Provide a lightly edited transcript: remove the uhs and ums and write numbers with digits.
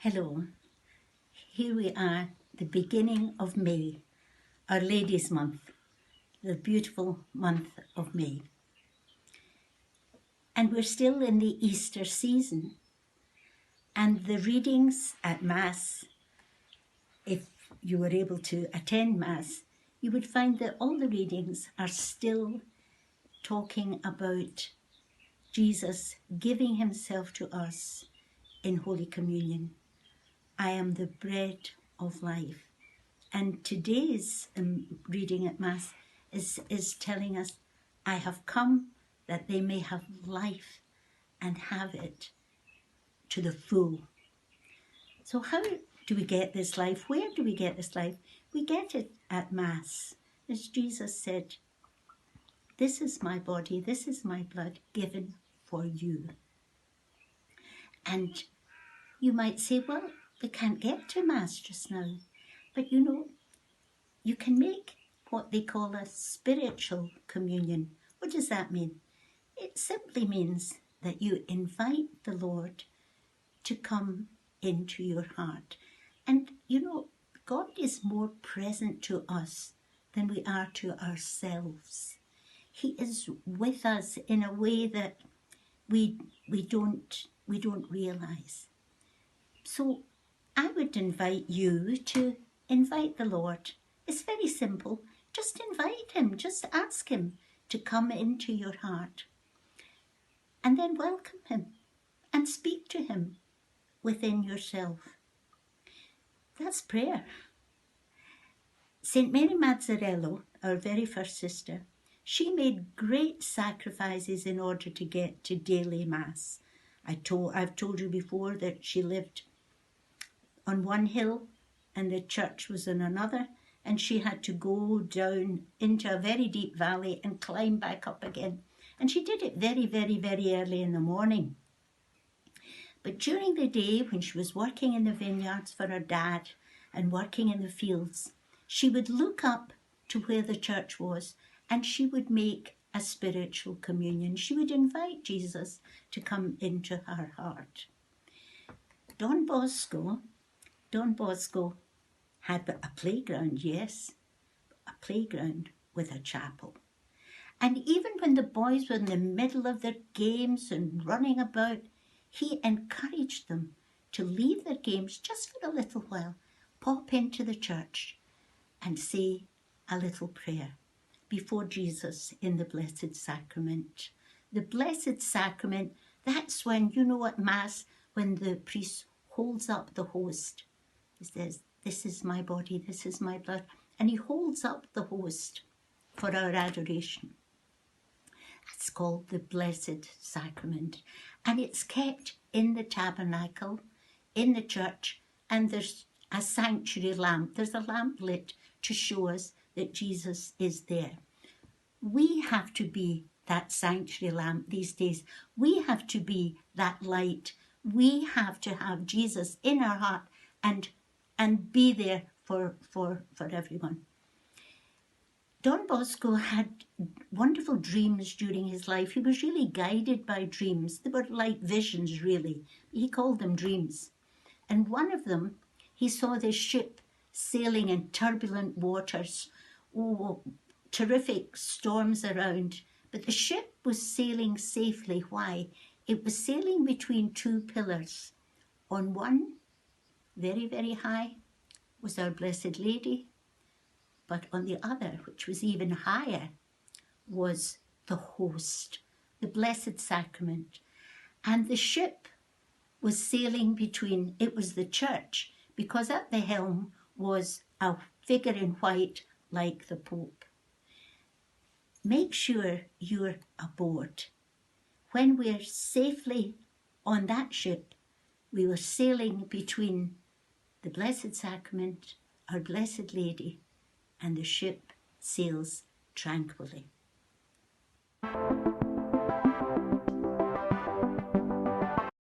Hello, here we are, the beginning of May, Our Lady's Month, the beautiful month of May. And we're still in the Easter season. And the readings at Mass, if you were able to attend Mass, you would find that all the readings are still talking about Jesus giving himself to us in Holy Communion. I am the bread of life. And today's reading at Mass is telling us, I have come that they may have life and have it to the full. So how do we get this life? Where do we get this life? We get it at Mass. As Jesus said, this is my body, this is my blood given for you. And you might say, well, we can't get to Mass just now. But you know, you can make what they call a spiritual communion. What does that mean? It simply means that you invite the Lord to come into your heart. And you know, God is more present to us than we are to ourselves. He is with us in a way that we don't realize. So I would invite you to invite the Lord. It's very simple. Just invite him. Just ask him to come into your heart. And then welcome him and speak to him within yourself. That's prayer. St. Mary Mazzarello, our very first sister, she made great sacrifices in order to get to daily Mass. I've told you before that she lived on one hill and the church was on another, and she had to go down into a very deep valley and climb back up again. And she did it very, very, very early in the morning. But during the day, when she was working in the vineyards for her dad and working in the fields, she would look up to where the church was and she would make a spiritual communion. She would invite Jesus to come into her heart. Don Bosco had a playground, yes, a playground with a chapel. And even when the boys were in the middle of their games and running about, he encouraged them to leave their games just for a little while, pop into the church and say a little prayer before Jesus in the Blessed Sacrament. The Blessed Sacrament, that's when, you know, at Mass, when the priest holds up the host. He says, this is my body, this is my blood. And he holds up the host for our adoration. That's called the Blessed Sacrament. And it's kept in the tabernacle, in the church, and there's a sanctuary lamp. There's a lamp lit to show us that Jesus is there. We have to be that sanctuary lamp these days. We have to be that light. We have to have Jesus in our heart and be there for everyone. Don Bosco had wonderful dreams during his life. He was really guided by dreams. They were like visions, really. He called them dreams. And one of them, he saw this ship sailing in turbulent waters. Oh, terrific storms around. But the ship was sailing safely. Why? It was sailing between two pillars. On one, very, very high, was Our Blessed Lady. But on the other, which was even higher, was the host, the Blessed Sacrament. And the ship was sailing between, it was the church, because at the helm was a figure in white like the Pope. Make sure you're aboard. When we're safely on that ship, we were sailing between the Blessed Sacrament, Our Blessed Lady, and the ship sails tranquilly.